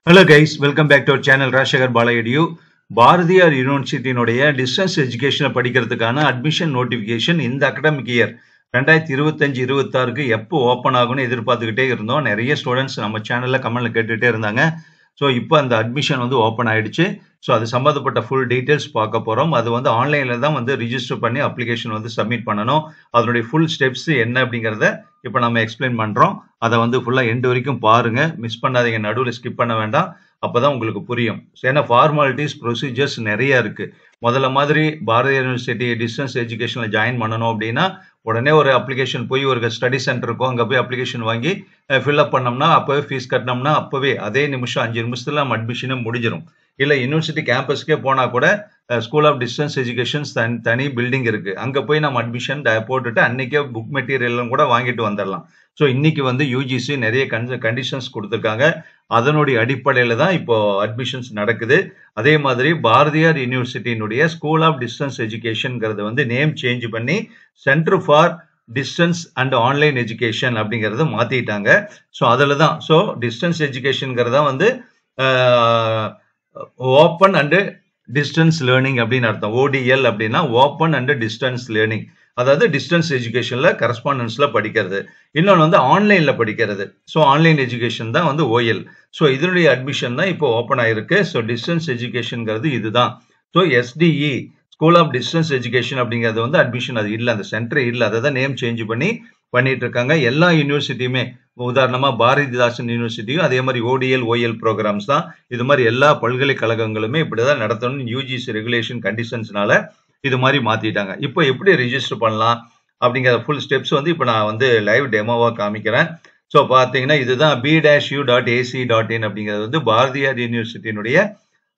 Hello guys, welcome back to our channel Rashakar Balayedu. Bharathiar யூனிவர்சிட்டியினுடைய distance எஜுகேஷனை படிக்கிறதுக்கான admission notification இந்த அகடமிக் இயர் 2025-26க்கு எப்போ ஓப்பன் ஆகும்னு எதிர்பார்த்துக்கிட்டே இருந்தோம். நிறைய ஸ்டூடெண்ட்ஸ் நம்ம சேனல்ல கமெண்ட்ல கேட்டுகிட்டே இருந்தாங்க. ஸோ இப்போ அந்த அட்மிஷன் வந்து ஓப்பன் ஆயிடுச்சு. ஸோ அது சம்மந்தப்பட்ட ஃபுல் டீட்டெயில்ஸ் பார்க்க போகிறோம். அது வந்து ஆன்லைனில் தான் வந்து ரிஜிஸ்டர் பண்ணி அப்ளிகேஷன் வந்து சப்மிட் பண்ணணும். அதனுடைய ஃபுல் ஸ்டெப்ஸ் என்ன அப்படிங்கிறத இப்போ நம்ம எக்ஸ்பிளைன் பண்ணுறோம். அதை வந்து ஃபுல்லாக எண்டு வரைக்கும் பாருங்கள், மிஸ் பண்ணாதீங்க, நடுவில் ஸ்கிப் பண்ண வேண்டாம். அப்பதான் உங்களுக்கு புரியும். ஏன்னா ஃபார்மாலிட்டிஸ் ப்ரொசீஜர்ஸ் நிறைய இருக்கு. முதல்ல மாதிரி பாரதியார் யூனிவர்சிட்டி டிஸ்டன்ஸ் எஜுகேஷன்ல ஜாயின் பண்ணணும் அப்படின்னா உடனே ஒரு அப்ளிகேஷன் போய் ஒரு ஸ்டடி சென்டர் இருக்கும், அங்கே போய் அப்ளிகேஷன் வாங்கி ஃபில்அப் பண்ணோம்னா அப்போவே ஃபீஸ் கட்டினோம்னா அப்போவே அதே நிமிஷம் 5 நிமிஷத்துல நம்ம அட்மிஷனே முடிஞ்சிடும். இல்லை யூனிவர்சிட்டி கேம்பஸ்க்கே போனால் கூட ஸ்கூல் ஆஃப் டிஸ்டன்ஸ் எஜுகேஷன்ஸ் தனி பில்டிங் இருக்கு, அங்கே போய் நம்ம அட்மிஷன் போட்டுட்டு அன்னைக்கே புக் மெட்டீரியலும் கூட வாங்கிட்டு வந்துடலாம். ஸோ இன்னைக்கு வந்து யூஜிசி நிறைய கண்டிஷன்ஸ் கொடுத்துருக்காங்க. அதனுடைய அடிப்படையில் தான் இப்போ அட்மிஷன்ஸ் நடக்குது. அதே மாதிரி பாரதியார் யூனிவர்சிட்டியினுடைய ஸ்கூல் ஆஃப் டிஸ்டன்ஸ் எஜுகேஷன்ங்கிறத வந்து நேம் சேஞ்ச் பண்ணி centre for distance and online education அப்படிங்கிறத மாத்திட்டாங்க. ஸோ அதில் தான் ஸோ டிஸ்டன்ஸ் எஜுகேஷனுங்கிறதா வந்து ஓப்பன் அண்ட் டிஸ்டன்ஸ் லேர்னிங் அப்படின்னு அர்த்தம். ஓடிஎல் அப்படின்னா ஓப்பன் அண்ட் டிஸ்டன்ஸ் லேர்னிங், அதாவது டிஸ்டன்ஸ் எஜுகேஷன்ல கரஸ்பாண்டன்ஸ்ல படிக்கிறது. இன்னொன்று வந்து ஆன்லைன்ல படிக்கிறது. ஸோ ஆன்லைன் எஜுகேஷன் தான் வந்து ஓஎல். ஸோ இதனுடைய அட்மிஷன் தான் இப்போ ஓப்பன் ஆயிருக்கு. ஸோ டிஸ்டன்ஸ் எஜுகேஷன்ங்கிறது இதுதான். So SDE school of distance education அப்படிங்கிறது வந்து அட்மிஷன் அது இல்லை, அந்த சென்டர் இல்லை, அதை தான் நேம் சேஞ்ச் பண்ணிட்டு இருக்காங்க. எல்லா யூனிவர்சிட்டியுமே உதாரணமா பாரதிதாசன் யூனிவர்சிட்டியும் அதே மாதிரி ஓடிஎல் ஓஎல் ப்ரோக்ராம்ஸ் தான். இது மாதிரி எல்லா பல்கலைக்கழகங்களுமே இப்படிதான் நடத்தணும். யூஜிசி ரெகுலேஷன் கண்டிஷன்ஸ்னால இது மாதிரி மாத்திட்டாங்க. இப்போ எப்படி ரிஜிஸ்டர் பண்ணலாம் அப்படிங்கிற ஃபுல் ஸ்டெப்ஸ் வந்து இப்போ நான் வந்து லைவ் டெமோவா காமிக்கிறேன். ஸோ பார்த்தீங்கன்னா இதுதான் b-u.ac.in அப்படிங்கிறது வந்து பாரதியார் யூனிவர்சிட்டியினுடைய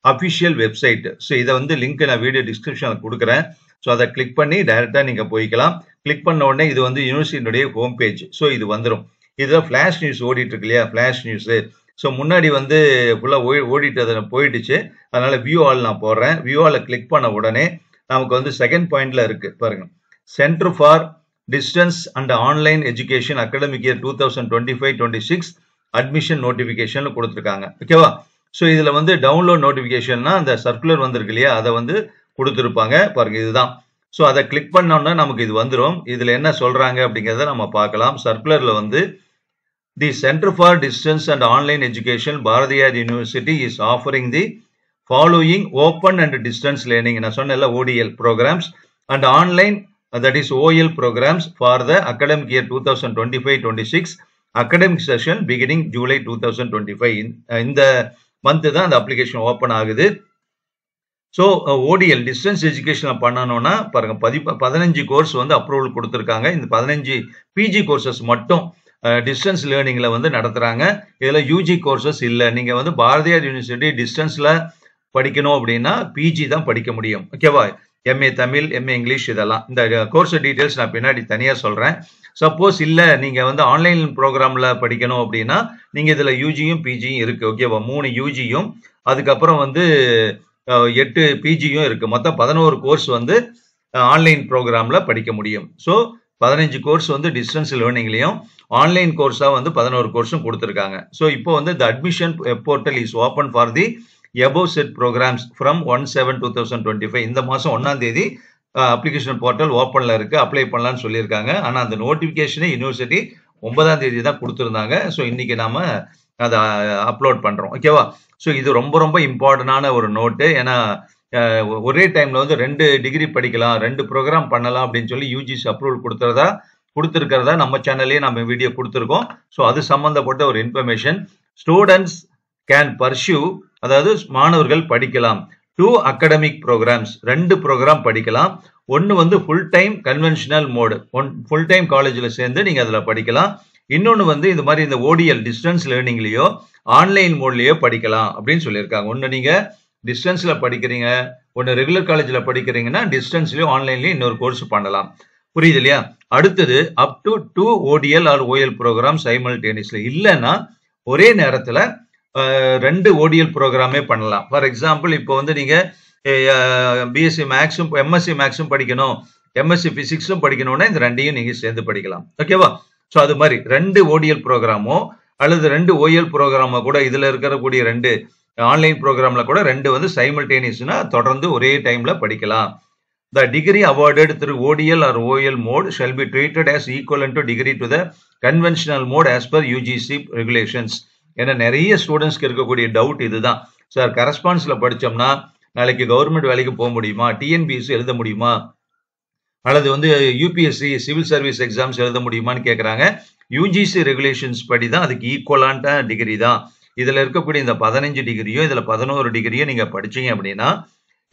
அஃபிஷியல் வெப்சைட். ஸோ இதை வந்து லிங்க் நான் வீடியோ டிஸ்கிரிப்ஷனில் கொடுக்குறேன். ஸோ அதை கிளிக் பண்ணி டைரக்டா நீங்க போய்க்கலாம். கிளிக் பண்ண உடனே இது வந்து யூனிவர்சிட்டியுடைய ஹோம் பேஜ். ஸோ இது வந்துடும். இதுல ஃபிளாஷ் நியூஸ் ஓடிட்டு இருக்கு இல்லையா, ஃபிளாஷ் நியூஸ். ஸோ முன்னாடி வந்து ஃபுல்லா ஓடிட்டு போயிடுச்சு. அதனால வியூ ஆல் நான் போடுறேன். வியூ ஆல கிளிக் பண்ண உடனே நமக்கு வந்து செகண்ட் பாயிண்ட்ல இருக்கு பாருங்க, centre for distance and online education academic year 2025-26 admission notification கொடுத்துருக்காங்க. ஓகேவா? ஸோ இதுல வந்து டவுன்லோட் நோட்டிபிகேஷன்னா அந்த சர்க்குலர் வந்திருக்கு இல்லையா, அதை வந்து கொடுத்துருப்பாங்க பாருங்க, இதுதான். ஸோ அதை கிளிக் பண்ணோம்னா நமக்கு இது வந்துடும். இதுல என்ன சொல்றாங்க அப்படிங்கிறத நம்ம பார்க்கலாம். சர்க்குலர்ல வந்து the centre for distance and online education Bharathiyar university is offering the following open and distance learning நான் சொன்னேன்ல ODL programs and online that is OL programs for the academic year 2025-26 academic session beginning July 2025. இந்த month தான் அந்த application open ஆகுது. So ODL distance education பண்ணணும்னா பாருங்க 15 course வந்து approval கொடுத்துருக்காங்க. இந்த 15 பிஜி கோர்சஸ் மட்டும் டிஸ்டன்ஸ் லேர்னிங்ல வந்து நடத்துறாங்க. இதுல யூஜி கோர்சஸ் இல்லை. நீங்க வந்து பாரதியார் யூனிவர்சிட்டி டிஸ்டன்ஸ்ல படிக்கணும் அப்படின்னா பிஜி தான் படிக்க முடியும். ஓகேவா? எம்ஏ தமிழ், எம்ஏ இங்கிலீஷ், இதெல்லாம் இந்த கோர்ஸ் டீடைல்ஸ் நான் பின்னாடி தனியா சொல்றேன். சப்போஸ் இல்ல நீங்க வந்து ஆன்லைன் ப்ரோக்ராம்ல படிக்கணும் அப்படின்னா நீங்க இதுல யூஜியும் பிஜியும் இருக்கு. ஓகேவா? 3 யூஜியும் அதுக்கப்புறம் வந்து 8 பிஜியும் இருக்கு. மொத்தம் 11 கோர்ஸ் வந்து ஆன்லைன் ப்ரோக்ராம்ல படிக்க முடியும். ஸோ 15 கோர்ஸ் வந்து டிஸ்டன்ஸ் லேர்னிங்லயும் ஆன்லைன் கோர்ஸா வந்து 11 கோர்ஸும் கொடுத்துருக்காங்க. ஸோ இப்போ வந்து த admission portal is open for the above set programs from 1/7/2025. இந்த மாசம் 1ஆம் தேதி அப்ளிகேஷன் போர்ட்டல் ஓப்பன்ல இருக்கு, அப்ளை பண்ணலாம்னு சொல்லியிருக்காங்க. ஆனா அந்த நோட்டிபிகேஷனை யூனிவர்சிட்டி 9ஆம் தேதி தான் கொடுத்துருந்தாங்க. ஸோ இன்னைக்கு நாம அதை அப்லோட் பண்றோம். ஓகேவா? ஸோ இது ரொம்ப ரொம்ப இம்பார்ட்டன்டான ஒரு நோட்டு. ஏன்னா ஒரே டைம்ல வந்து 2 டிகிரி படிக்கலாம், 2 ப்ரோக்ராம் பண்ணலாம் அப்படின்னு சொல்லி யூஜிசி அப்ரூவல் கொடுத்துருக்கிறதா நம்ம சேனல்லே நம்ம வீடியோ கொடுத்துருக்கோம். ஸோ அது சம்பந்தப்பட்ட ஒரு இன்ஃபர்மேஷன். ஸ்டூடெண்ட்ஸ் கேன் பர்சியூ, அதாவது மாணவர்கள் படிக்கலாம் 2 அகாடமிக் ப்ரோக்ராம்ஸ், 2 ப்ரோக்ராம் படிக்கலாம். ஒன்னு வந்து full time conventional mode, full time காலேஜ்ல சேர்ந்து நீங்க அதுல படிக்கலாம். இன்னொன்னு வந்து இது மாதிரி இந்த ஓடிஎல் டிஸ்டன்ஸ் லேர்னிங்லயோ ஆன்லைன் மோட்லயோ படிக்கலாம் அப்படின்னு சொல்லியிருக்காங்க. ஒன்னு நீங்க டிஸ்டன்ஸ்ல படிக்கிறீங்க, ஒன்னு ரெகுலர் காலேஜ்ல படிக்கிறீங்கன்னா டிஸ்டன்ஸ்லயோ ஆன்லைன்லயோ இன்னொரு கோர்ஸ் பண்ணலாம். புரியுது இல்லையா? அடுத்தது up to 2 ODL or OL program simultaneously, இல்லைன்னா ஒரே நேரத்துல 2 ஓடிஎல் ப்ரோக்ராமே பண்ணலாம். ஃபார் எக்ஸாம்பிள் இப்போ வந்து நீங்க பிஎஸ்சி மேக்ஸும் எம்எஸ்சி மேக்ஸும் படிக்கணும், எம்எஸ்சி பிசிக்ஸும் படிக்கணும்னா இந்த 2ஐயும் நீங்க சேர்ந்து படிக்கலாம். ஓகேவா? ஸோ அது மாதிரி 2 ஓடிஎல் ப்ரோக்ராமோ அல்லது 2 OEL ப்ரோக்ராம கூட இதுல இருக்கக்கூடிய 2 ஆன்லைன் ப்ரோக்ராம்ல கூட 2 வந்து சைமல்டேனியஸ்னா தொடர்ந்து ஒரே டைம்ல படிக்கலாம். The degree awarded through ODL or OEL mode shall be treated as equivalent to degree to the conventional mode as per UGC regulations. ஏன்னா நிறைய ஸ்டூடெண்ட்ஸ்க்கு இருக்கக்கூடிய டவுட் இதுதான். சார் கரஸ்பான்ஸ்ல படிச்சோம்னா நாளைக்கு கவர்மெண்ட் வேலைக்கு போக முடியுமா, டிஎன்பிஎஸ்சி எழுத முடியுமா, அல்லது வந்து யூபிஎஸ்சி சிவில் சர்வீஸ் எக்ஸாம்ஸ் எழுத முடியுமான்னு கேட்குறாங்க. யூஜிசி ரெகுலேஷன்ஸ் படி தான் அதுக்கு ஈக்குவலான டிகிரி தான். இதில் இருக்கக்கூடிய இந்த 15 டிகிரியோ இதில் 11 டிகிரியோ நீங்கள் படிச்சீங்க அப்படின்னா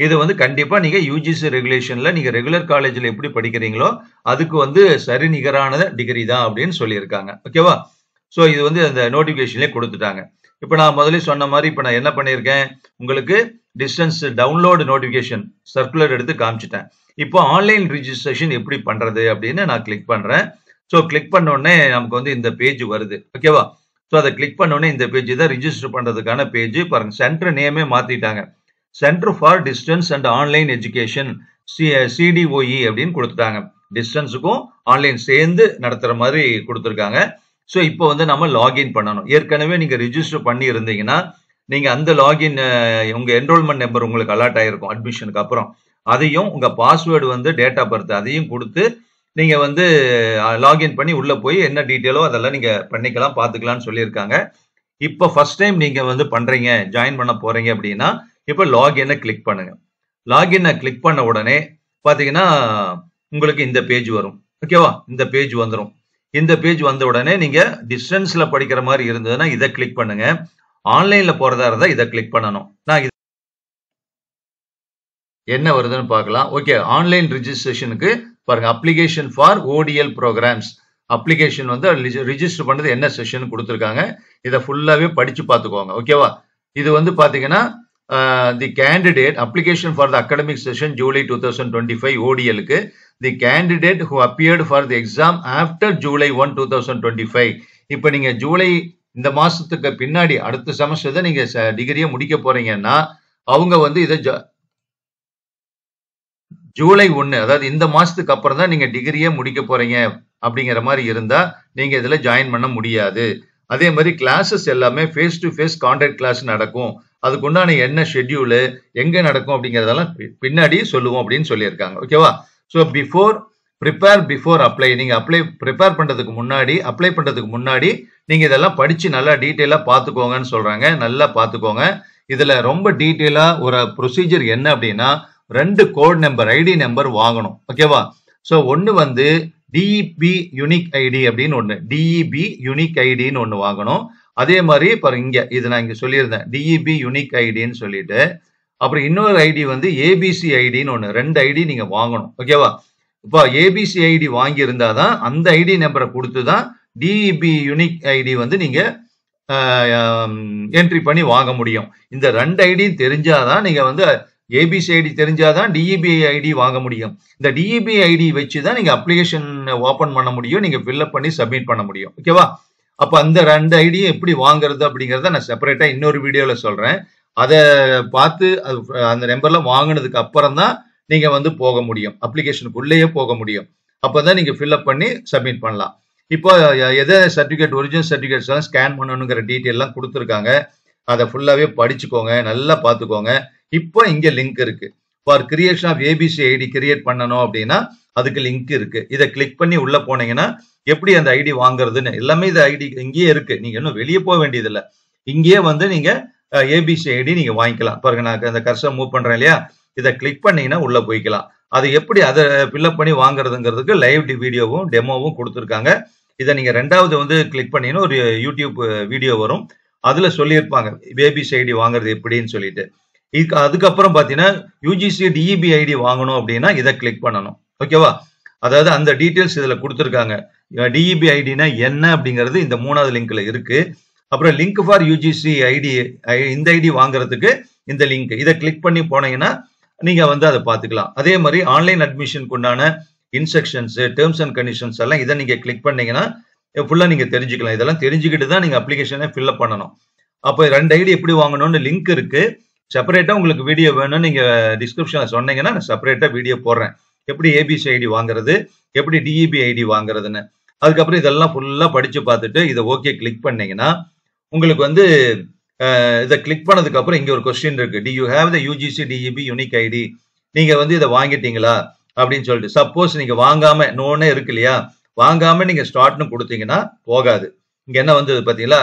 இது வந்து கண்டிப்பாக நீங்கள் யூஜிசி ரெகுலேஷனில் நீங்கள் ரெகுலர் காலேஜில் எப்படி படிக்கிறீங்களோ அதுக்கு வந்து சரி நிகரான டிகிரி தான் அப்படின்னு சொல்லியிருக்காங்க. ஓகேவா? ஸோ இது வந்து அந்த நோட்டிஃபிகேஷன்லேயே கொடுத்துட்டாங்க. இப்போ நான் முதல்ல சொன்ன மாதிரி இப்போ நான் என்ன பண்ணியிருக்கேன், உங்களுக்கு டிஸ்டன்ஸ் டவுன்லோடு நோட்டிஃபிகேஷன் சர்க்குலர் எடுத்து காமிச்சிட்டேன். இப்போ ஆன்லைன் ரிஜிஸ்ட்ரேஷன் எப்படி பண்றது அப்படின்னு நான் கிளிக் பண்றேன். ஸோ கிளிக் பண்ண உடனே நமக்கு வந்து இந்த பேஜ் வருது. ஓகேவா? ஸோ அதை கிளிக் பண்ண உடனே இந்த பேஜ் தான் ரிஜிஸ்டர் பண்றதுக்கான பேஜ். பாருங்க, சென்டர் நேமே மாத்திட்டாங்க. Centre for distance and online education CDOE அப்படின்னு கொடுத்துட்டாங்க. டிஸ்டன்ஸுக்கும் ஆன்லைன் சேர்ந்து நடத்துற மாதிரி கொடுத்துருக்காங்க. ஸோ இப்போ வந்து நம்ம லாகின் பண்ணணும். ஏற்கனவே நீங்க ரிஜிஸ்டர் பண்ணி இருந்தீங்கன்னா நீங்க அந்த லாகின் உங்க என்ரோல்மெண்ட் நம்பர் உங்களுக்கு அலாட் ஆயிருக்கும் அட்மிஷனுக்கு அப்புறம். அதையும் உங்க பாஸ்வேர்டு வந்து டேட் ஆஃப் பர்த் அதையும் கொடுத்து நீங்க வந்து லாகின் பண்ணி உள்ள போய் என்ன டீட்டெயிலோ அதெல்லாம் நீங்க பண்ணிக்கலாம், பார்த்துக்கலாம்னு சொல்லியிருக்காங்க. இப்போ ஃபர்ஸ்ட் டைம் நீங்க வந்து பண்றீங்க, ஜாயின் பண்ண போறீங்க அப்படின்னா இப்போ லாகினை கிளிக் பண்ணுங்க. லாகினை கிளிக் பண்ண உடனே பாத்தீங்கன்னா உங்களுக்கு இந்த பேஜ் வரும். ஓகேவா? இந்த பேஜ் வந்துடும். இந்த பேஜ் வந்த உடனே நீங்க டிஸ்டன்ஸ்ல படிக்கிற மாதிரி இருந்ததுன்னா இதை கிளிக் பண்ணுங்க. ஆன்லைன்ல போறதா இருந்தா இதை கிளிக் பண்ணணும். நான் என்ன வருதுன்னு பார்க்கலாம். ஓகே, ஆன்லைன் ரிஜிஸ்ட்ரேஷனுக்கு பாருங்க, application for ODL programs. Application வந்து ரிஜிஸ்டர் பண்ணது என்ன செஷன் கொடுத்துருக்காங்க, இதை ஃபுல்லாவே படிச்சு பார்த்துக்கோங்க. ஓகேவா? இது வந்து பாத்தீங்கன்னா the candidate application for the academic session July 2025 ODLக்கு the candidate who appeared for the exam after July 1, 2025. இப்போ நீங்க ஜூலை இந்த மாசத்துக்கு பின்னாடி அடுத்த செமஸ்டர் தான் நீங்க டிகிரியை முடிக்க போறீங்கன்னா அவங்க வந்து இதை ஜூலை 1, அதாவது இந்த மாசத்துக்கு அப்புறம் தான் நீங்க டிகிரியே முடிக்க போறீங்க அப்படிங்கிற மாதிரி இருந்தா நீங்க இதுல ஜாயின் பண்ண முடியாது. அதே மாதிரி கிளாஸஸ் எல்லாமே face to face contact class நடக்கும். அதுக்கு உண்டான என்ன ஷெட்யூலு எங்க நடக்கும் அப்படிங்கறதெல்லாம் பின்னாடி சொல்லுவோம் அப்படின்னு சொல்லியிருக்காங்க. ஓகேவா? ஸோ பிஃபோர் அப்ளை, நீங்க ப்ரிப்பேர் பண்றதுக்கு முன்னாடி, அப்ளை பண்றதுக்கு முன்னாடி நீங்க இதெல்லாம் படிச்சு நல்லா டீட்டெயிலா பாத்துக்கோங்கன்னு சொல்றாங்க. நல்லா பாத்துக்கோங்க. இதுல ரொம்ப டீட்டெயிலா ஒரு ப்ரொசீஜர் என்ன அப்படின்னா 2 கோட் நம்பர் ஐடி நம்பர் வாங்கணும். ஓகேவா? ஸோ ஒன்னு வந்து DEB யூனிக் ஐடி அப்படின்னு ஒண்ணு, DEB யூனிக் ஐடின்னு ஒண்ணு வாங்கணும். அதே மாதிரி பாருங்க, இங்க இது நான் இங்க சொல்லியிருந்தேன் DEB யூனிக் ஐடின்னு சொல்லிட்டு, அப்புறம் இன்னொரு ஐடி வந்து ABC ஐடின்னு ஒண்ணு, 2 ஐடி நீங்க வாங்கணும். ஓகேவா? இப்போ ABC ஐடி வாங்கி இருந்தாதான் அந்த ஐடி நம்பரை கொடுத்து தான் DEB யூனிக் ஐடி வந்து நீங்க என்ட்ரி பண்ணி வாங்க முடியும். இந்த 2 ஐடி தெரிஞ்சாதான் நீங்க வந்து ABC ஐடி தெரிஞ்சாதான் DEB ஐடி வாங்க முடியும். இந்த DEB ஐடி வச்சு தான் நீங்க அப்ளிகேஷன் ஓபன் பண்ண முடியும், நீங்க ஃபில்அப் பண்ணி சப்மிட் பண்ண முடியும். ஓகேவா? அப்ப அந்த 2 ஐடியும் எப்படி வாங்குறது அப்படிங்கறத நான் செப்பரேட்டா இன்னொரு வீடியோல சொல்றேன். அதை பார்த்து அந்த நம்பர்ல வாங்கினதுக்கு அப்புறம் தான் நீங்க வந்து போக முடியும், அப்ளிகேஷனுக்குள்ளேயே போக முடியும். அப்பதான் நீங்க ஃபில்அப் பண்ணி சப்மிட் பண்ணலாம். இப்போ எதை சர்டிபிகேட், ஒரிஜினல் சர்டிபிகேட்ஸ் எல்லாம் ஸ்கேன் பண்ணணுங்கிற டீட்டெயில் எல்லாம் கொடுத்துருக்காங்க. அதை ஃபுல்லாவே படிச்சுக்கோங்க, நல்லா பார்த்துக்கோங்க. இப்போ இங்க லிங்க் இருக்கு. For creation of ABC ID create பண்ணணும் அப்படின்னா அதுக்கு லிங்க் இருக்கு. இதை கிளிக் பண்ணி உள்ள போனீங்கன்னா எப்படி அந்த ஐடி வாங்குறதுன்னு எல்லாமே இந்த ஐடி இங்கேயே இருக்கு. நீங்க இன்னும் வெளியே போக வேண்டியதில்லை. இங்கேயே வந்து நீங்க ABC ஐடி நீங்க வாங்கிக்கலாம். பாருங்க, நான் அந்த கர்சர் மூவ் பண்றேன் இல்லையா, இதை கிளிக் பண்ணீங்கன்னா உள்ள போய்க்கலாம். அது எப்படி அதை ஃபில்அப் பண்ணி வாங்குறதுங்கிறதுக்கு லைவ் வீடியோவும் டெமோவும் கொடுத்துருக்காங்க. இதை நீங்க 2வது வந்து கிளிக் பண்ணீங்கன்னா ஒரு யூடியூப் வீடியோ வரும். அதுல சொல்லியிருப்பாங்க ABC ஐடி வாங்குறது எப்படின்னு சொல்லிட்டு. அதுக்கப்புறம் பாத்தீங்கன்னா UGC DEB ஐடி வாங்கணும் அப்படின்னா இதை கிளிக் பண்ணணும். ஓகேவா? அதாவது அந்த டீடைல்ஸ் இதுல கொடுத்துருக்காங்க. DEB ஐடினா என்ன அப்படிங்கிறது இந்த 3வது லிங்க்ல இருக்கு. அப்புறம் லிங்க் ஃபார் UGC ஐடி, இந்த ஐடி வாங்குறதுக்கு இந்த லிங்க், இதை கிளிக் பண்ணி போனீங்கன்னா நீங்க வந்து அதை பார்த்துக்கலாம். அதே மாதிரி ஆன்லைன் அட்மிஷனுக்கு உண்டான இன்ஸ்ட்ரக்ஷன்ஸ், டேர்ம்ஸ் அண்ட் கண்டிஷன்ஸ் எல்லாம் இதை நீங்க கிளிக் பண்ணீங்கன்னா ஃபுல்லா நீங்க தெரிஞ்சுக்கலாம். இதெல்லாம் தெரிஞ்சுக்கிட்டு தான் நீங்க அப்ளிகேஷனை ஃபில்அப் பண்ணணும். அப்போ 2 ஐடி எப்படி வாங்கணும்னு லிங்க் இருக்கு. செப்பரேட்டா உங்களுக்கு வீடியோ வேணும்னு நீங்க டிஸ்கிரிப்ஷன்ல சொன்னீங்கன்னா நான் செப்பரேட்டா வீடியோ போடுறேன். எப்படி ABC ஐடி வாங்குறது, எப்படி DEB ஐடி வாங்குறதுன்னு. அதுக்கப்புறம் இதெல்லாம் ஃபுல்லா படிச்சு பார்த்துட்டு இதை ஓகே கிளிக் பண்ணீங்கன்னா உங்களுக்கு வந்து இதை கிளிக் பண்ணதுக்கு அப்புறம் இங்க ஒரு கொஸ்டின் இருக்கு. Do you have the UGC DEB unique ID? நீங்க வந்து இதை வாங்கிட்டீங்களா அப்படின்னு சொல்லிட்டு, சப்போஸ் நீங்க வாங்காம நோனே இருக்கு இல்லையா, வாங்காம நீங்க ஸ்டார்ட்னு கொடுத்தீங்கன்னா போகாது. இங்க என்ன வந்தது பாத்தீங்களா,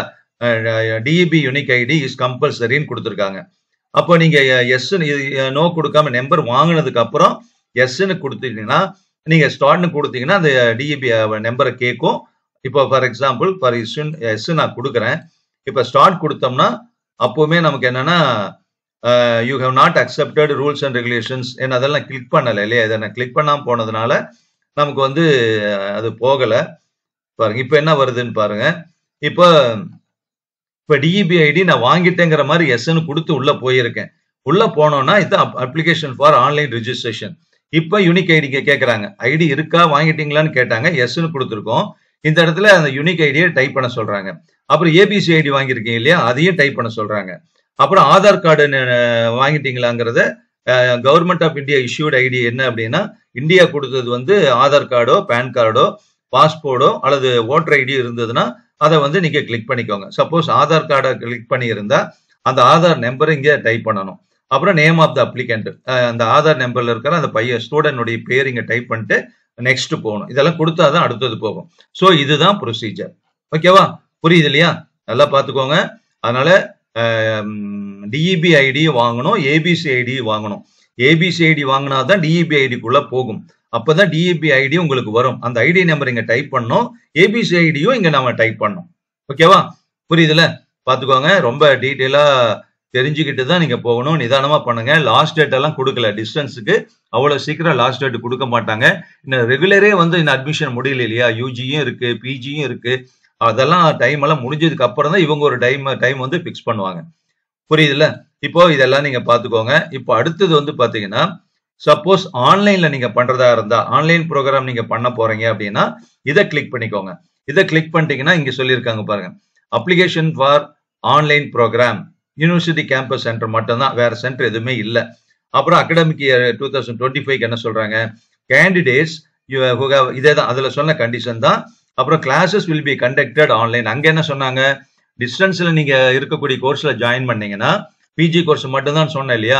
டிஇபி யூனிக் ஐடி இஸ் கம்பல்சரின்னு கொடுத்துருக்காங்க. அப்போ நீங்க எஸ் நோ கொடுக்காம நம்பர் வாங்கினதுக்கு அப்புறம் எஸ்ன்னு கொடுத்தீங்கன்னா, நீங்க ஸ்டார்ட்னு கொடுத்தீங்கன்னா அந்த டிஇபி நம்பரை கேட்கும். இப்போ ஃபார் எக்ஸாம்பிள் ஃபார் எஸ் நான் கொடுக்குறேன். இப்போ ஸ்டார்ட் கொடுத்தோம்னா அப்பவுமே நமக்கு என்னன்னா you have not accepted rules and regulations, ஏன்னா அதெல்லாம் கிளிக் பண்ணலை இல்லையா, இதை நான் கிளிக் பண்ணாம போனதுனால நமக்கு வந்து அது போகல. பாருங்க இப்போ என்ன வருதுன்னு பாருங்க. இப்போ டிஇபி ஐடி நான் வாங்கிட்டேங்கிற மாதிரி எஸ்ன்னு கொடுத்து உள்ள போயிருக்கேன். உள்ள போனோம்னா இது அப்ளிகேஷன் ஃபார் ஆன்லைன் ரெஜிஸ்ட்ரேஷன். இப்போ யூனிக் ஐடி கேட்கறாங்க. ஐடி இருக்கா வாங்கிட்டீங்களான்னு கேட்டாங்க. எஸ்ன்னு கொடுத்துருக்கோம். இந்த இடத்துல அந்த யூனிக் ஐடியை டைப் பண்ண சொல்றாங்க. அப்புறம் ஏபிசி ஐடி வாங்கியிருக்கீங்க இல்லையா, அதையும் டைப் பண்ண சொல்றாங்க. அப்புறம் ஆதார் கார்டு வாங்கிட்டீங்களாங்கிறத government of India issued ID என்ன அப்படின்னா, இந்தியா கொடுத்தது வந்து ஆதார் கார்டோ பேன் கார்டோ பாஸ்போர்ட்டோ அல்லது ஓட்டர் ஐடி இருந்ததுன்னா அதை வந்து நீங்க கிளிக் பண்ணிக்கோங்க. சப்போஸ் ஆதார் கார்டை கிளிக் பண்ணியிருந்தா அந்த ஆதார் நம்பரை இங்க டைப் பண்ணணும். அப்புறம் நேம் ஆஃப் த அப்ளிகண்ட், அந்த ஆதார் நம்பர்ல இருக்கிற அந்த பையன் ஸ்டூடெண்டுடைய பேர் இங்க டைப் பண்ணிட்டு நெக்ஸ்ட் போகணும். இதெல்லாம் கொடுத்தாதான் அடுத்தது போகும். ஸோ இதுதான் ப்ரொசீஜர். ஓகேவா, புரியுது இல்லையா? நல்லா பார்த்துக்கோங்க. அதனால டிஇபி ஐடி வாங்கணும், ஏபிசி ஐடி வாங்கணும். ஏபிசி ஐடி வாங்கினாதான் டிஇபி ஐடிக்குள்ள போகும். அப்பதான் டிஇபி ஐடி உங்களுக்கு வரும். அந்த ஐடி நம்பர் இங்க டைப் பண்ணணும், ஏபிசி ஐடியும் இங்க நம்ம டைப் பண்ணணும். ஓகேவா, புரியுதுல? பாத்துக்கோங்க. ரொம்ப டீட்டெயிலா தெரிஞ்சுக்கிட்டு தான் நீங்க போகணும். நிதானமா பண்ணுங்க. லாஸ்ட் டேட் எல்லாம் கொடுக்கல. டிஸ்டன்ஸுக்கு அவ்வளவு சீக்கிரம் லாஸ்ட் டேட் கொடுக்க மாட்டாங்க. இன்னும் ரெகுலரே வந்து இந்த அட்மிஷன் முடியல இல்லையா, யூஜியும் இருக்கு பிஜியும் இருக்கு. அதெல்லாம் டைம் எல்லாம் முடிஞ்சதுக்கு அப்புறம் தான் இவங்க ஒரு டைம் வந்து பிக்ஸ் பண்ணுவாங்க. புரியுதுல்ல? இப்போ இதெல்லாம் நீங்க பாத்துக்கோங்க. இப்போ அடுத்தது வந்து பாத்தீங்கன்னா, சப்போஸ் ஆன்லைன்ல நீங்க பண்றதா இருந்தா, ஆன்லைன் ப்ரோக்ராம் நீங்க பண்ண போறீங்க அப்படின்னா இதை கிளிக் பண்ணிக்கோங்க. இதை கிளிக் பண்ணிட்டீங்கன்னா இங்க சொல்லியிருக்காங்க பாருங்க, application for online programme university campus centre மட்டும்தான், வேற சென்டர் எதுவுமே இல்லை. அப்புறம் அகாடமிக் இயர் 2025 என்ன சொல்றாங்க, கேண்டிடேட்ஸ் இதே தான், அதுல சொன்ன கண்டிஷன் தான். அப்புறம் classes will be conducted online. அங்க என்ன சொன்னாங்க, டிஸ்டன்ஸ்ல நீங்க இருக்கக்கூடிய கோர்ஸ்ல ஜாயின் பண்ணீங்கன்னா, பிஜி கோர்ஸ் மட்டும் தான் சொன்னேன் இல்லையா,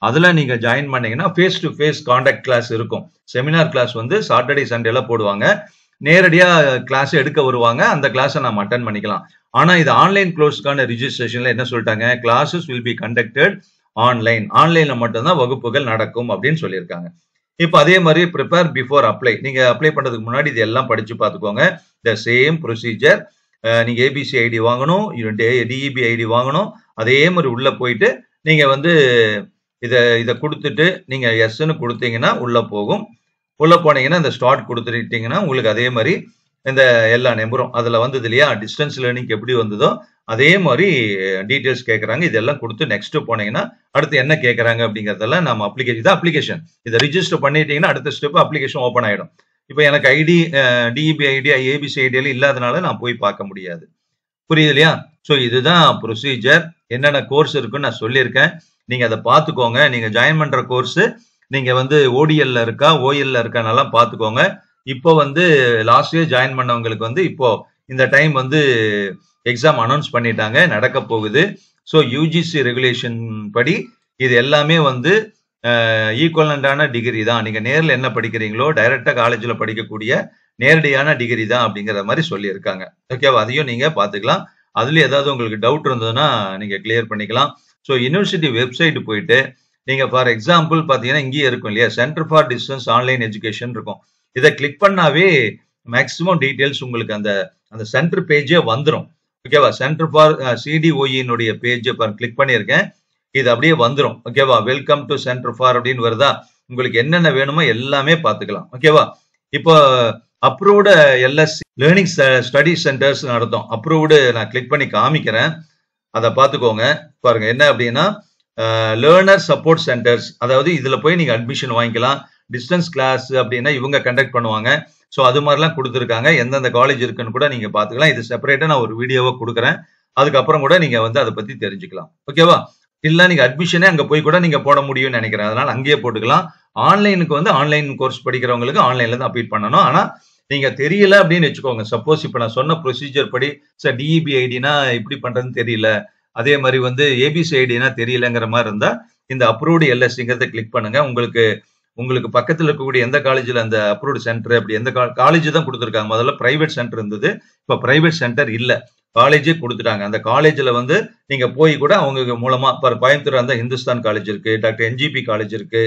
அதுல நீங்க ஜாயின் பண்ணீங்கன்னா face to face contact class இருக்கும். செமினார் கிளாஸ் வந்து சாட்டர்டே சண்டேல போடுவாங்க. நேரடியா கிளாஸ் எடுக்க வருவாங்க. அந்த கிளாஸை நம்ம அட்டன் பண்ணிக்கலாம். ஆனா இது ஆன்லைன் கோர்ஸ்க்கான ரிஜிஸ்ட்ரேஷன்ல என்ன சொல்லிட்டாங்க, classes will be conducted online. ஆன்லைன்ல மட்டும்தான் வகுப்புகள் நடக்கும் அப்படின்னு சொல்லியிருக்காங்க. இப்போ அதே மாதிரி ப்ரிப்பேர் பிஃபோர் அப்ளை. நீங்க அப்ளை பண்றதுக்கு முன்னாடி இது எல்லாம் படிச்சு பார்த்துக்கோங்க. The same procedure. நீங்க ஏபிசி ஐடி வாங்கணும், டிஇபி ஐடி வாங்கணும். அதே மாதிரி உள்ள போயிட்டு நீங்க வந்து இதை கொடுத்துட்டு நீங்க எஸ்ன்னு கொடுத்தீங்கன்னா உள்ள போகும். உள்ள போனீங்கன்னா இந்த ஸ்டார்ட் கொடுத்துட்டீங்கன்னா உங்களுக்கு அதே மாதிரி இந்த எல்லா நம்பரும் அதுல வந்தது இல்லையா, டிஸ்டன்ஸ் லேர்னிங் எப்படி வந்ததோ அதே மாதிரி டீடைல்ஸ் கேட்கறாங்க. இதெல்லாம் கொடுத்து நெக்ஸ்ட் போனீங்கன்னா அடுத்து என்ன கேட்கறாங்க அப்படிங்கறதெல்லாம் நம்ம அப்ளிகேஷன் இதை ரிஜிஸ்டர் பண்ணிட்டீங்கன்னா அடுத்த ஸ்டெப் அப்ளிகேஷன் ஓப்பன் ஆயிடும். இப்போ எனக்கு ஐடி டிஇபி ஐடி ஏபிசி ஐடியெல்லாம் இல்லாதனால நான் போய் பார்க்க முடியாது. புரியுது இல்லையா? ஸோ இதுதான் ப்ரொசீஜர். என்னென்ன கோர்ஸ் இருக்குன்னு நான் சொல்லியிருக்கேன். நீங்க அதை பார்த்துக்கோங்க. நீங்க ஜாயின் பண்ற கோர்ஸ் நீங்க வந்து ஓடிஎல்ல இருக்கா ஓஎல்ல இருக்கானால பார்த்துக்கோங்க. இப்போ வந்து லாஸ்ட் இயர் ஜாயின் பண்ணவங்களுக்கு வந்து இப்போ இந்த டைம் வந்து எக்ஸாம் அனௌன்ஸ் பண்ணிட்டாங்க, நடக்க போகுது. ஸோ யூஜிசி ரெகுலேஷன் படி இது எல்லாமே வந்து ஈக்குவலண்டான டிகிரி தான். நீங்க நேரில் என்ன படிக்கிறீங்களோ டைரக்டா காலேஜில் படிக்கக்கூடிய நேரடியான டிகிரி தான் அப்படிங்கிற மாதிரி சொல்லியிருக்காங்க. ஓகேவா, அதையும் நீங்க பார்த்துக்கலாம். அதுல ஏதாவது உங்களுக்கு டவுட் இருந்ததுன்னா நீங்க கிளியர் பண்ணிக்கலாம். ஸோ யூனிவர்சிட்டி வெப்சைட் போயிட்டு நீங்க ஃபார் எக்ஸாம்பிள் பாத்தீங்கன்னா இங்கேயே இருக்கும் இல்லையா, centre for distance online education இருக்கும். இதை கிளிக் பண்ணாவே மேக்சிமம் டீடைல்ஸ் உங்களுக்கு அந்த சென்டர் பேஜே வந்துடும். ஓகேவா, சென்டர் ஃபார் சிடிஓஇனுடைய பேஜை கிளிக் பண்ணியிருக்கேன். இது அப்படியே வந்துடும். ஓகேவா, வெல்கம் டு சென்டர் ஃபார் அப்படின்னு வருதா, உங்களுக்கு என்னென்ன வேணுமோ எல்லாமே பார்த்துக்கலாம். ஓகேவா, இப்போ approved LSC learning study centres நடத்தும். அப்ரூவ்டு நான் கிளிக் பண்ணி காமிக்கிறேன், அதை பார்த்துக்கோங்க. பாருங்க என்ன அப்படின்னா லேர்னர் சப்போர்ட் சென்டர்ஸ், அதாவது இதுல போய் நீங்க அட்மிஷன் வாங்கிக்கலாம். டிஸ்டன்ஸ் கிளாஸ் அப்படின்னா இவங்க கண்டக்ட் பண்ணுவாங்க. ஸோ அது மாதிரிலாம் கொடுத்துருக்காங்க. எந்தெந்த காலேஜ் இருக்குன்னு கூட நீங்க பார்த்துக்கலாம். இது செப்பரேட்டா நான் ஒரு வீடியோவை கொடுக்குறேன். அதுக்கப்புறம் கூட நீங்க வந்து அதை பத்தி தெரிஞ்சுக்கலாம். ஓகேவா, இல்ல நீங்க அட்மிஷனே அங்க போய் கூட நீங்க போட முடியும்னு நினைக்கிறேன். அதனால அங்கேயே போட்டுக்கலாம். ஆன்லைனுக்கு வந்து ஆன்லைன் கோர்ஸ் படிக்கிறவங்களுக்கு ஆன்லைன்ல தான் அப்ளை பண்ணணும். ஆனா நீங்க தெரியல அப்படின்னு வச்சுக்கோங்க. சப்போஸ் இப்ப நான் சொன்ன ப்ரொசீஜர் படி சார் டிஇபி ஐடினா இப்படி பண்றதுன்னு தெரியல, அதே மாதிரி வந்து ஏபிசி ஐடினா தெரியலங்கிற மாதிரி இருந்தா இந்த அப்ரூவ்டு எல்எஸ்சிங்கிறத கிளிக் பண்ணுங்க. உங்களுக்கு உங்களுக்கு பக்கத்துல இருக்கக்கூடிய எந்த காலேஜ்ல அந்த அப்ரூவ்டு சென்டர் அப்படி எந்த காலேஜ் தான் கொடுத்துருக்காங்க. முதல்ல பிரைவேட் சென்டர் இருந்தது, இப்ப பிரைவேட் சென்டர் இல்ல, காலேஜே கொடுத்துட்டாங்க. அந்த காலேஜ்ல வந்து நீங்க போய் கூட அவங்க மூலமா கோயம்புத்தூர் அந்த இந்துஸ்தான் காலேஜ் இருக்கு, டாக்டர் என்ஜிபி காலேஜ் இருக்கு,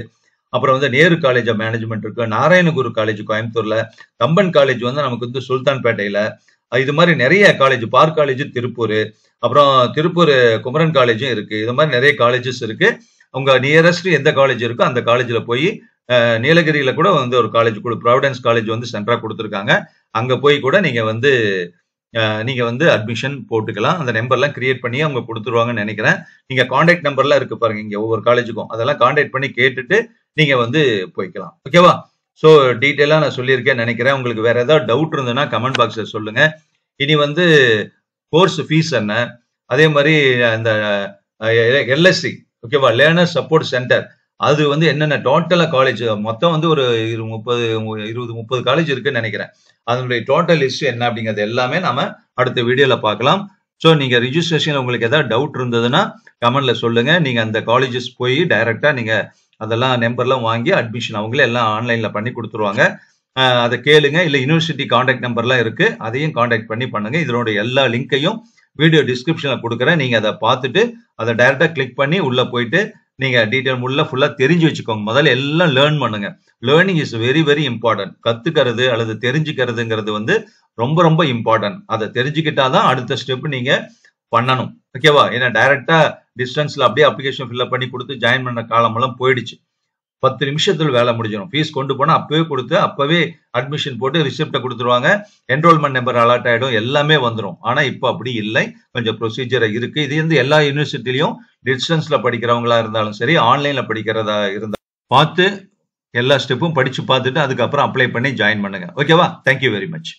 அப்புறம் வந்து நேரு காலேஜ் ஆஃப் மேனேஜ்மெண்ட் இருக்கு, நாராயணகுரு காலேஜ் கோயம்புத்தூர்ல, கம்பன் காலேஜ் வந்து நமக்கு வந்து சுல்தான்பேட்டையில, இது மாதிரி நிறைய காலேஜ், பார்க் காலேஜ் திருப்பூர், அப்புறம் திருப்பூர் குமரன் காலேஜும் இருக்கு. இது மாதிரி நிறைய காலேஜஸ் இருக்கு. உங்க நியரஸ்ட் எந்த காலேஜ் இருக்கோ அந்த காலேஜ்ல போய் நீலகிரியில கூட வந்து ஒரு காலேஜ் ப்ராவிடன்ஸ் காலேஜ் வந்து சென்டரா கொடுத்துருக்காங்க. அங்க போய் கூட நீங்க வந்து அட்மிஷன் போட்டுக்கலாம். அந்த நம்பர்லாம் கிரியேட் பண்ணி அவங்க கொடுத்துருவாங்கன்னு நினைக்கிறேன். நீங்க கான்டாக்ட் நம்பர்லாம் இருக்கு பாருங்க இங்க ஒவ்வொரு காலேஜுக்கும், அதெல்லாம் கான்டாக்ட் பண்ணி கேட்டுட்டு நீங்க வந்து போய்க்கலாம். ஓகேவா? ஸோ டீட்டெயிலா நான் சொல்லியிருக்கேன்னு நினைக்கிறேன். உங்களுக்கு வேற ஏதாவது டவுட் இருந்ததுன்னா கமெண்ட் பாக்ஸ்ல சொல்லுங்க. இனி வந்து கோர்ஸ் ஃபீஸ் என்ன, அதே மாதிரி அந்த எல்எஸ்சி ஓகேவா, லேர்னர் சப்போர்ட் சென்டர், அது வந்து என்னென்ன டோட்டலா காலேஜ் மொத்தம் வந்து ஒரு 20-30 காலேஜ் இருக்குன்னு நினைக்கிறேன். அதனுடைய டோட்டல் லிஸ்ட் என்ன அப்படிங்கிறது எல்லாமே நாம அடுத்த வீடியோல பார்க்கலாம். ஸோ நீங்க ரிஜிஸ்ட்ரேஷன் உங்களுக்கு ஏதாவது டவுட் இருந்ததுன்னா கமெண்ட்ல சொல்லுங்க. நீங்க அந்த காலேஜஸ் போய் டைரக்டா நீங்க அதெல்லாம் நம்பர்லாம் வாங்கி அட்மிஷன் அவங்களே எல்லாம் ஆன்லைன்ல பண்ணி கொடுத்துருவாங்க. அதை கேளுங்க. இல்ல யூனிவர்சிட்டி கான்டாக்ட் நம்பர்லாம் இருக்கு, அதையும் கான்டாக்ட் பண்ணி பண்ணுங்க. இதனோட எல்லா லிங்கையும் வீடியோ டிஸ்கிரிப்ஷன்ல கொடுக்குறேன். நீங்க அதை பார்த்துட்டு அதை டைரக்டா கிளிக் பண்ணி உள்ள போயிட்டு நீங்க டீடைல் ஃபுல்லா தெரிஞ்சு வச்சுக்கோங்க. முதல்ல எல்லாம் லேர்ன் பண்ணுங்க. Learning is very very important. கத்துக்கிறது அல்லது தெரிஞ்சுக்கிறதுங்கிறது வந்து ரொம்ப ரொம்ப இம்பார்ட்டன்ட். அதை தெரிஞ்சுக்கிட்டாதான் அடுத்த ஸ்டெப் நீங்க பண்ணணும். ஓகேவா? ஏன்னா டைரக்டா டிஸ்டன்ஸ்ல அப்படியே அப்ளிகேஷன் ஃபில்அப் பண்ணி கொடுத்து ஜாயின் பண்ண காலம் எல்லாம் போயிடுச்சு. 10 நிமிஷத்துல வேலை முடிஞ்சிடும். ஃபீஸ் கொண்டு போனா அப்பவே கொடுத்து அப்பவே அட்மிஷன் போட்டு ரிசிப்ட கொடுத்துருவாங்க. என்ரோல்மெண்ட் நம்பர் அலர்ட் ஆயிடும், எல்லாமே வந்துடும். ஆனா இப்போ அப்படி இல்லை, கொஞ்சம் ப்ரொசீஜர் இருக்கு. இது வந்து எல்லா யூனிவர்சிட்டிலையும் டிஸ்டன்ஸ்ல படிக்கிறவங்களா இருந்தாலும் சரி, ஆன்லைன்ல படிக்கிறதா இருந்தா பார்த்து எல்லா ஸ்டெப்பும் படிச்சு பார்த்துட்டு அதுக்கப்புறம் அப்ளை பண்ணி ஜாயின் பண்ணுங்க. ஓகேவா? Thank you very much.